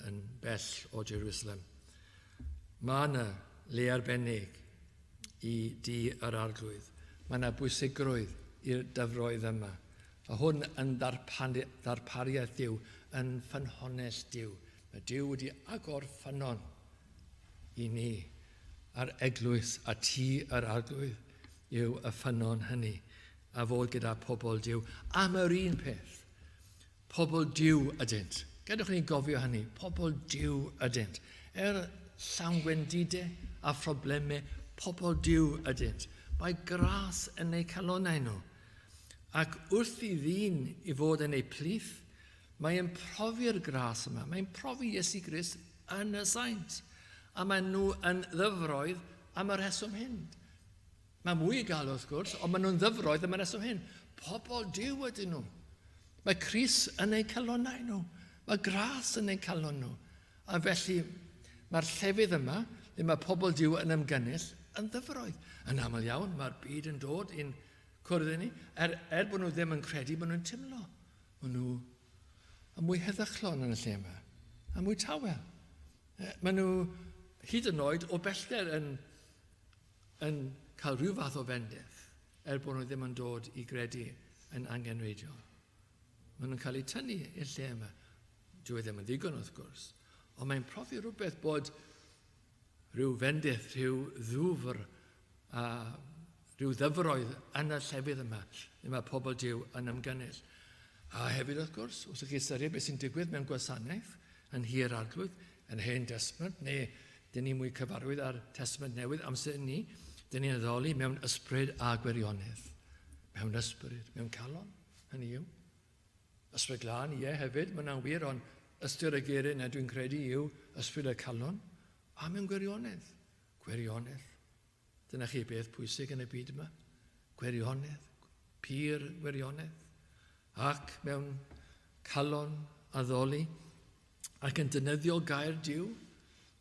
yn bell o Jerusalem. Mae yna le arbennig i di yr arglwydd. Mae yna bwysigrwydd i'r dyfroedd yma. A hwn yn ddarpariaeth Duw, yn ffynhonnell Duw. Mae Duw wedi agor ffynon i ni ar eglwys a ti yr arglwydd yw y ffynon hynny, a fod gyda pobl Duw. Am yr un peth, pobl Duw ydynt. Gadwch ni gofio hynny, pobl Duw ydynt. Llawn gwendidau a phroblemau, pobl Duw ydynt. Mae gras yn eu calonau nhw. Ac wrth i ddyn i fod yn eu plith, mae'n profi'r gras yma. Mae'n profi Iesu Grist yn y saint. A maen nhw yn ddyfroedd am y reswm hyn. Mae mwy i gael wrth gwrs, ond maen nhw'n ddyfroedd am y reswm hyn. Pobl Duw ydyn nhw. Mae Cris yn ei calonnau nhw. Mae gras yn ei calon nhw. A felly mae'r llefydd yma, lle mae pobl Duw yn ymgynnull, yn ddyfroedd. Yn aml iawn, mae'r byd yn dod i'n cwrdd i ni. Bod nhw ddim yn credu, bod nhw'n timlo. Maen nhw yn mwy heddychlon yn y lle yma. A mwy tawel. Maen nhw hyd yn oed o bellter yn cael rhyw fath o fendith bod nhw ddim yn dod i gredu yn angenreidiol. Maen nhw'n cael eu tynnu i'r lle yma. Dyw e ddim yn ddigon wrth gwrs. Ond mae'n profi rhywbeth bod rhyw fendith, rhyw ddwfr a rhyw ddyfroedd yn y llefydd yma lle mae pobl Duw yn ymgynnull. A hefyd wrth gwrs, wrth chi ystyried beth sy'n digwydd mewn gwasanaeth yn hir arglwydd, yn hen testament, neu dyn ni mwy cyfarwydd ar testament newydd amser ni, dyn ni'n addoli mewn ysbryd a gwirionedd. Mewn ysbryd, mewn calon, hynny yw. Ysbryd glân, ie hefyd, mae'n wir, ond ystyr y geiriau na dwi'n credu yw ysbryd y calon, a mewn gwirionedd. Gwirionedd. Dyna chi beth pwysig yn y byd yma. Gwirionedd. Pur gwirionedd. Ac mewn calon addoli, ac yn defnyddio gair Duw,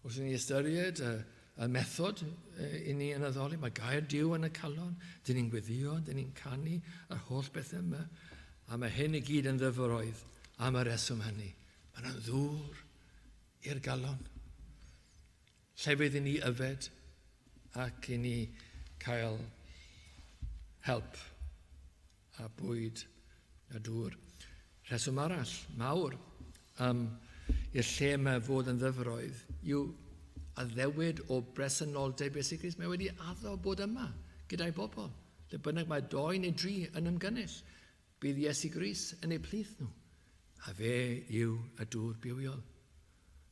wrth i ni ystyried y method i ni yn addoli, mae gair Duw yn y calon, dyn ni'n gweddio, dyn ni'n canu, yr holl bethau yma, a mae hyn i gyd yn ddyfroedd am y reswm hynny. Mae'n ddŵr i'r galon. Llefydd i ni yfed ac i ni cael help a bwyd a dŵr. Rheswm arall, mawr, i'r lle yma fod yn ddyfroedd, yw addewid o bresenoldeb Iesu Grist. Mae wedi addo bod yma gyda'i bobl. Le bynnag mae 2 neu 3 yn ymgynnull, bydd Iesu Grist yn eu plith nhw. A fe yw y dŵr bywiol.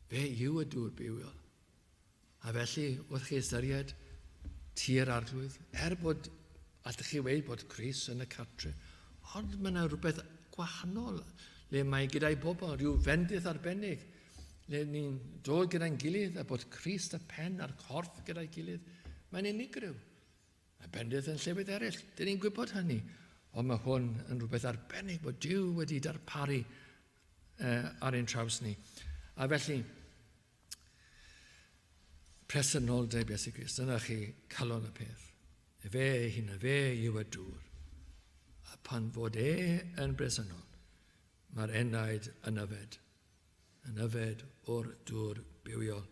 Fe yw y dŵr bywiol. A felly, wrth chi ystyried tir arglwydd, bod, allwch chi weid bod Cris yn y cartre, ond mae yna rhywbeth gwahanol le mae gyda'i bobl, rhyw fendith arbennig, le ni'n dod gyda'n gilydd a bod Crist y pen a'r corff gyda'i gilydd, mae'n unigryw. Mae bendith yn llefydd eraill, dyn ni'n gwybod hynny, ond mae hwn yn rhywbeth arbennig bod Duw wedi darparu ar ein traws ni. A felly, presenoldeb Iesu Grist, dyna chi calon y peth. Fe yw y dŵr. A pan fod yn bresennol, mae'r enaid yn yfed o'r dŵr bywiol.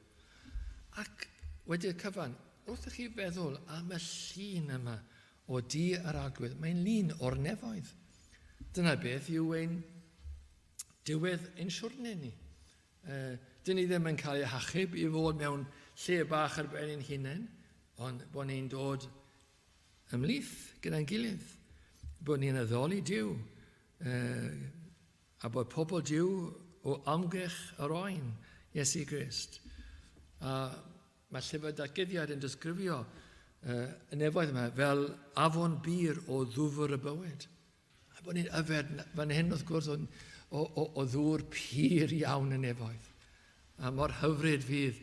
Ac wedi'r cyfan, wrth chi feddwl am y llun yma o di yr arglwydd, mae'n lun o'r nefoedd. Dyna beth yw ein diwedd ein siwrne ni. Dyn ni ddim yn cael ei hachub i fod mewn lle bach ar ben ein hunain, ond bod ni'n dod ymlith gyda'n gilydd, bod ni'n addoli Duw, a bod pobl Duw o amgylch yr oen Iesu Grist. A mae llyfr Datguddiad yn disgrifio y nefoedd yma fel afon bir o ddwfr y bywyd. A bod ni'n yfed fan hyn wrth gwrs o ddŵr pur iawn y nefoedd. A mor hyfryd fydd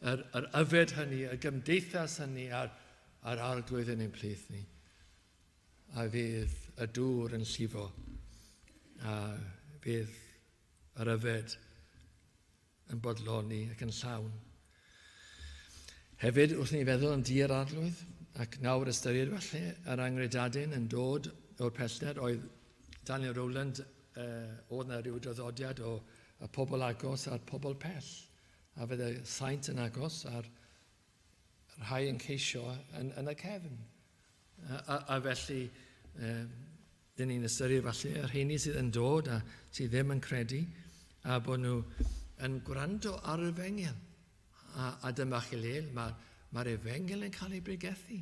yr yfed hynny, y gymdeithas hynny a'r arglwydd yn ein plith ni. A fydd y dŵr yn llifo. A fydd yr yfed yn bodloni ac yn llawn. Hefyd, wrth ni feddwl am dir arglwydd, ac nawr ystyried falle yr angredadyn yn dod o'r pellter, oedd Daniel Rowland, oedd yna rhyw draddodiad o y pobl agos a'r pobl pell. A fydd y saint yn agos a'r rhai yn ceisio yn y cefn. A felly, dyn ni'n ystyried falle yr heini sydd yn dod a sydd ddim yn credu, a bod nhw yn gwrando ar y fengel. A dyma chi le, mae'r efengel yn cael ei bregethu.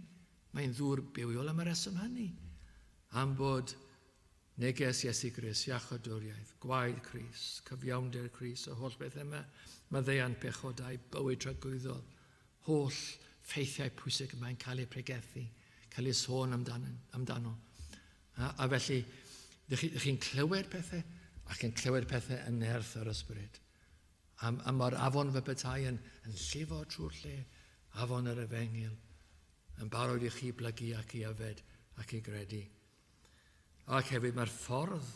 Mae'n ddŵr bywiol am y reswm hynny. Am bod neges Iesu Grist, iachadwriaeth, gwaed Cris, cyfiawnder Cris, y holl beth yma, maddeuant pechodau, bywyd tragwyddol, holl ffeithiau pwysig yma'n cael ei pregethu, cael ei sôn amdano. A felly, ydych chi'n clywed pethau, ac yn clywed pethau yn nerth yr ysbryd. A mae'r afon fy bethau yn llifo trwy'r lle, afon yr efengil, yn barod i chi blygu ac i yfed ac i gredu. Ac hefyd mae'r ffordd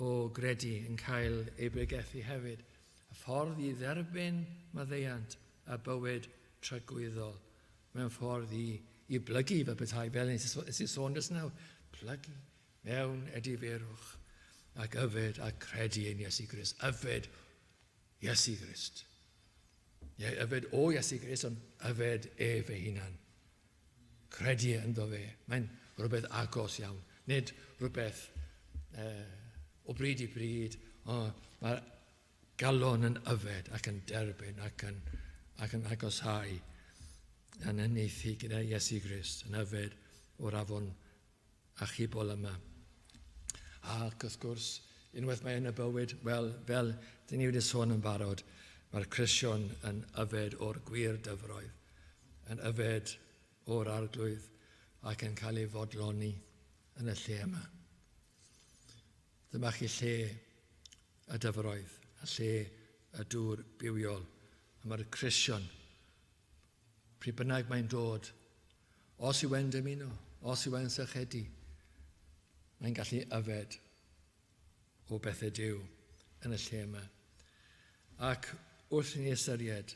o gredu yn cael ei bregethu hefyd. Y ffordd i dderbyn maddeuant a bywyd tragwyddol. Mewn ffordd i blygu fe bethau fel nes i sôn dys nawr. Plygu mewn edifeirwch ac yfed a credu yn Iesu Grist. Yfed Iesu Grist. Yfed o Iesu Grist, ond yfed fe hunan. Credu ynddo fe. Mae'n rhywbeth agos iawn. Nid rhywbeth o bryd i bryd, mae'r galon yn yfed ac yn derbyn ac yn agosau yn yneithi gyda Iesu Grist yn yfed o'r afon achubol yma. Ac wrth gwrs, unwaith mae yn y bywyd, wel, fel dyn ni wedi sôn yn barod, mae'r Cristion yn yfed o'r gwir dyfroedd, yn yfed o'r arglwydd ac yn cael ei fodloni yn y lle yma. Dyma chi lle y dyfroedd, a lle y dŵr bywiol. A mae'r Cristion, pryd bynnag mae'n dod, os yw e'n dymuno, os yw e'n sychedu, mae'n gallu yfed o bethau Duw yn y lle yma. Ac wrth ni ystyried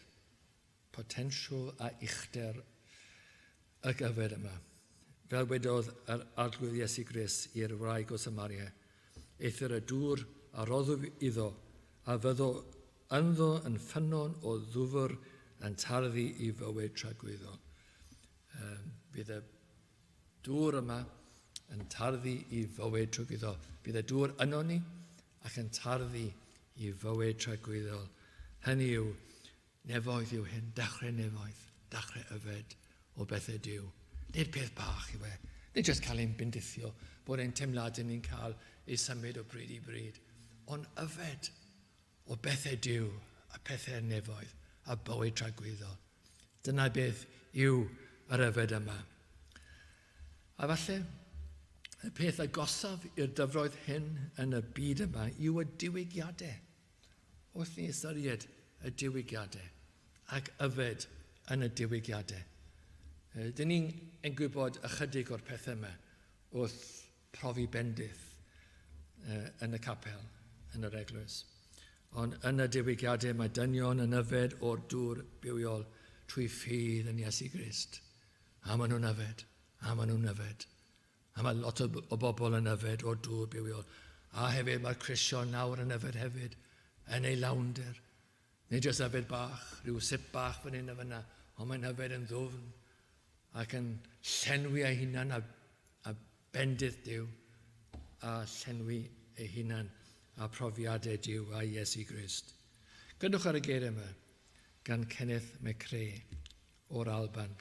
potensial a uchder y gyfed yma, fel wedodd yr arglwydd Iesu Grist i'r wraig o Samaria, eithir y dŵr a roddw iddo, a fyddo ynddo yn ffynnon o ddwfr yn tarddu i fywyd tragwyddol. Bydd y dŵr yma yn tarddu i fywyd tragwyddol. Bydd y dŵr yno ni ac yn tarddu i fywyd tragwyddol. Hynny yw, nefoedd yw hyn, dechrau nefoedd, dechrau yfed o bethau Duw. Nid peth bach yw e. Nid jyst cael ein bendithio bod ein teimladau ni'n cael ei symud o bryd i bryd, ond yfed o bethau Duw a pethau nefoedd a bywyd tragwyddol. Dyna beth yw yr yfed yma. A falle, y peth agosaf i'r dyfroedd hyn yn y byd yma yw y diwygiadau. Wrth ni ystyried y diwygiadau ac yfed yn y diwygiadau. Dyn ni'n gwybod ychydig o'r pethau yma wrth profi bendith yn y capel, yn yr eglwys. Ond yn y diwygiadau mae dynion yn yfed o'r dŵr bywiol trwy ffydd yn Iesu Grist. A maen nhw'n yfed, a maen nhw'n yfed. A mae lot o bobl yn yfed o'r dŵr bywiol. A hefyd mae'r Cristion nawr yn yfed hefyd yn ei lawnder. Nid jyst yfed bach, rhyw sip bach fan hyn a fyna, ond mae'n yfed yn ddwfn ac yn llenwi ei hunan a bendith Duw a llenwi ei hunan a profiadau Duw a Iesu Grist. Gydwch ar y geir yma gan Kenneth McCrae o'r Alban.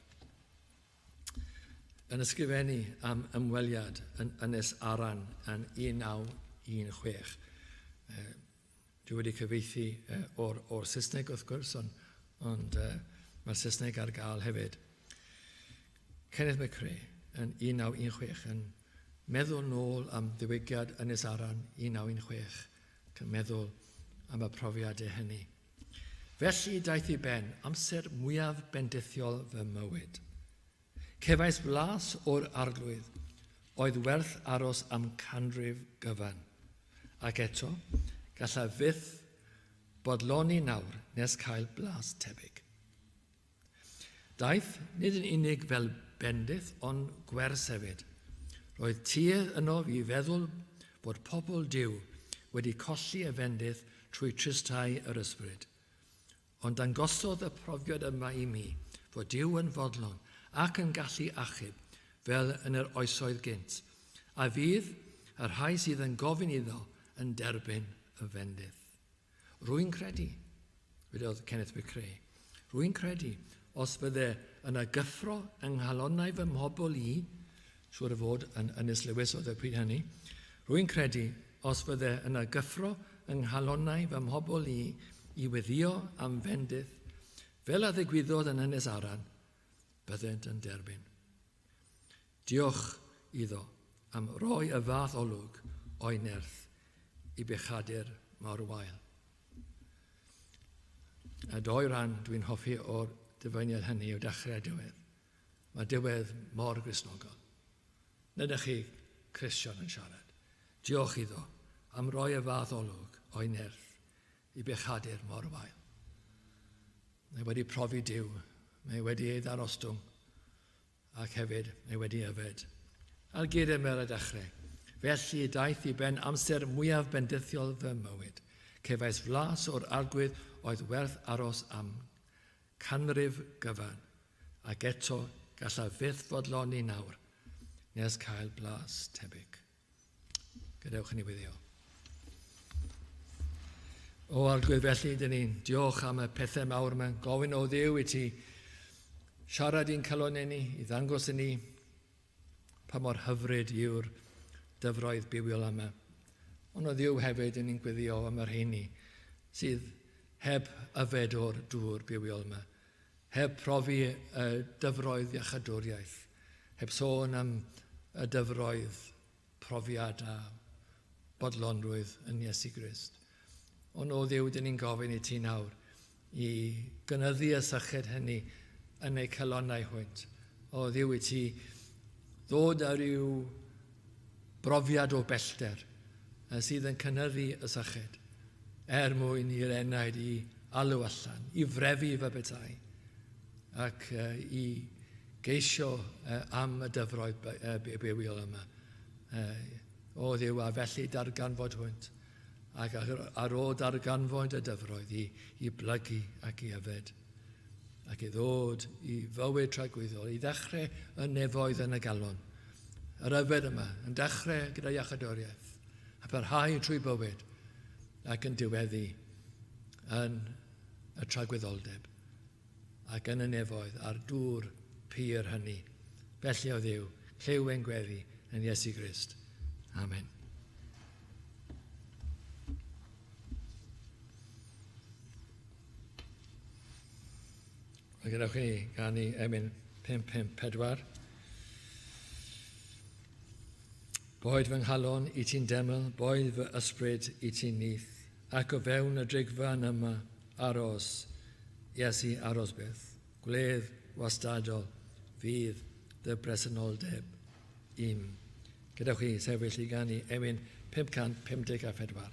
Yn ysgrifennu am ymweliad yn Ynys Aran yn 1916. Dwi wedi cyfieithu o'r Saesneg wrth gwrs, ond mae'r Saesneg ar gael hefyd. Kenneth McCrae yn 1916 yn meddwl nôl am ddiwygiad Ynys Aran 1916, yn meddwl am y profiadau hynny. Felly daeth i ben amser mwyaf bendithiol fy mywyd. Cefais blas o'r arglwydd oedd werth aros am canrif gyfan. Ac eto, galla fyth bodloni nawr nes cael blas tebyg. Daeth nid yn unig fel bendith, ond gwers hefyd. Roedd tuedd yno i feddwl bod pobl Duw wedi colli y fendith trwy tristau yr ysbryd. Ond dangosodd y profiad yma i mi fod Duw yn fodlon ac yn gallu achub fel yn yr oesoedd gynt, a fydd yr rhai sydd yn gofyn iddo yn derbyn y fendith. Rwy'n credu, wedodd Kenneth McCrae, rwy'n credu os bydde yn y gyffro yng nghalonnau fy mhobl i, siŵr o fod yn Ynys Lewis oedd y pryd hynny, rwy'n credu os bydde yn y gyffro yng nghalonnau fy mhobl i weddio am fendith, fel a ddigwyddodd yn Ynys Aran, byddent yn derbyn. Diolch iddo am roi y fath olwg o'i nerth i bechadur mor wael. A doi ran dwi'n hoffi o'r dyfyniad hynny o dechrau diwedd. Mae diwedd mor Gristnogol. Nid ych chi Cristion yn siarad. Diolch iddo am roi y fath olwg o'i nerth i bechadur mor wael. Mae wedi profi Duw, mae wedi ei ddarostwng, ac hefyd mae wedi yfed. A'r geiriau mewn y dechrau. Felly daeth i ben amser mwyaf bendithiol fy mywyd. Cefais flas o'r arglwydd oedd werth aros am canrif gyfan, ac eto gallaf fyth fodloni nawr, nes cael blas tebyg. Gadewch ni wyddio. O arglwydd felly, dyn ni'n diolch am y pethau mawr yma, gofyn o Dduw i ti siarad i'n calonau ni, i ddangos i ni pa mor hyfryd yw'r dyfroedd bywiol yma. Ond o Dduw hefyd yn ni'n gwyddio am yr heini sydd heb yfed o'r dŵr bywiol yma, heb profi y dyfroedd iachadwriaeth, heb sôn am y dyfroedd profiad a bodlonrwydd yn Iesu Grist. Ond o Dduw, dyn ni'n gofyn i ti nawr i gynyddu y syched hynny yn ei calonnau hwynt. O Dduw, i ti ddod ar ryw brofiad o bellter sydd yn cynyddu y syched mwyn i'r enaid i alw allan, i frefu fy bethau ac i geisio am y dyfroedd bywiol yma. O Dduw, a felly darganfod hwynt ac ar ôl darganfod y dyfroedd i blygu ac i yfed ac i ddod i fywyd tragwyddol, i ddechrau y nefoedd yn y galon. Yr yfed yma yn dechrau gyda iachadwriaeth a parhau trwy bywyd ac yn diweddu yn y tragwyddoldeb ac yn y nefoedd a'r dŵr pyr hynny. Felly o Dduw, lliw ein gweddi yn Iesu Grist. Amen. Mae gyda chi gan i emyn 554. Boed fy nghalon i ti'n deml, boed fy ysbryd i ti'n nith, ac o fewn y drigfan yma aros, Iesu aros byth. Gwledd wastadol fydd dy bresenoldeb im. Gyda chi sefyll i gan i emyn 554.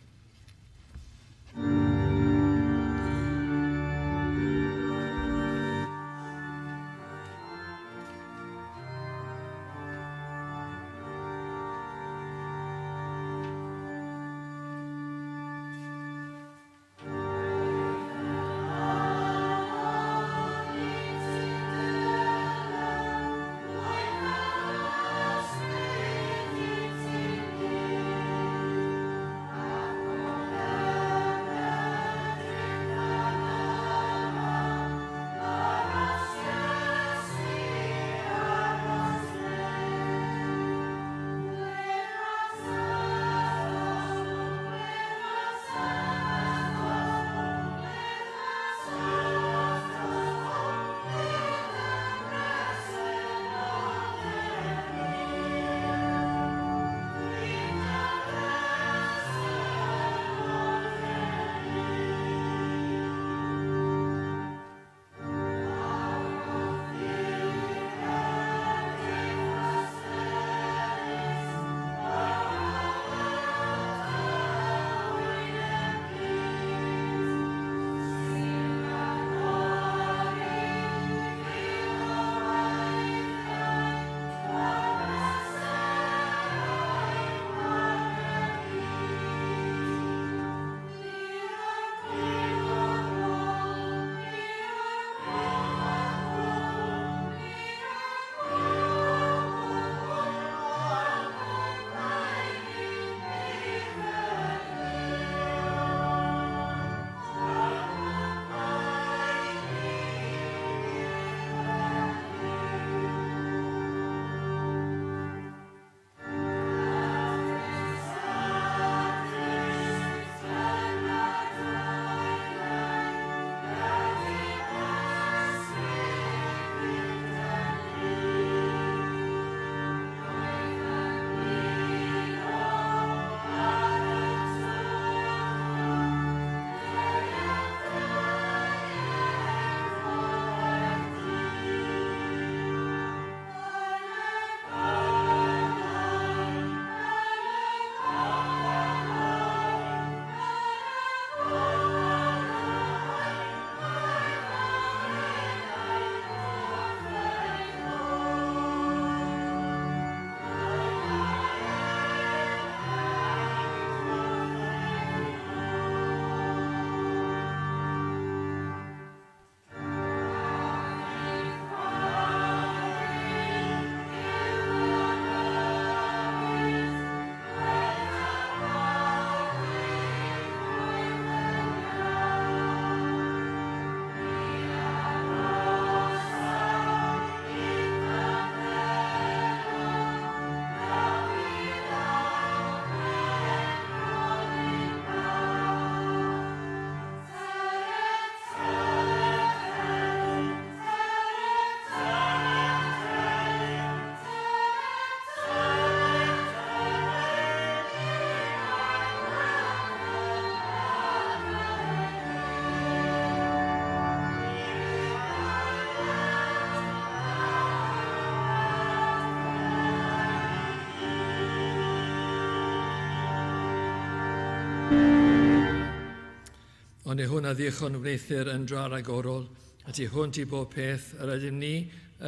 Ond neu hwn a ddiechon wneithir yn drar agorol, a ti hwnt i bob peth yr ydym ni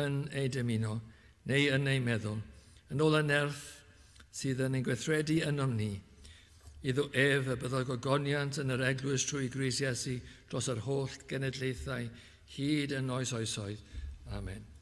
yn ei dymuno, neu yn ei meddwl, yn ôl y nerth sydd yn ein gweithredu ynom ni. Iddo ef y byddai gogoniant yn yr eglwys trwy Grist Iesu dros yr holl genedlaethau, hyd yn oes oesoedd. Amen.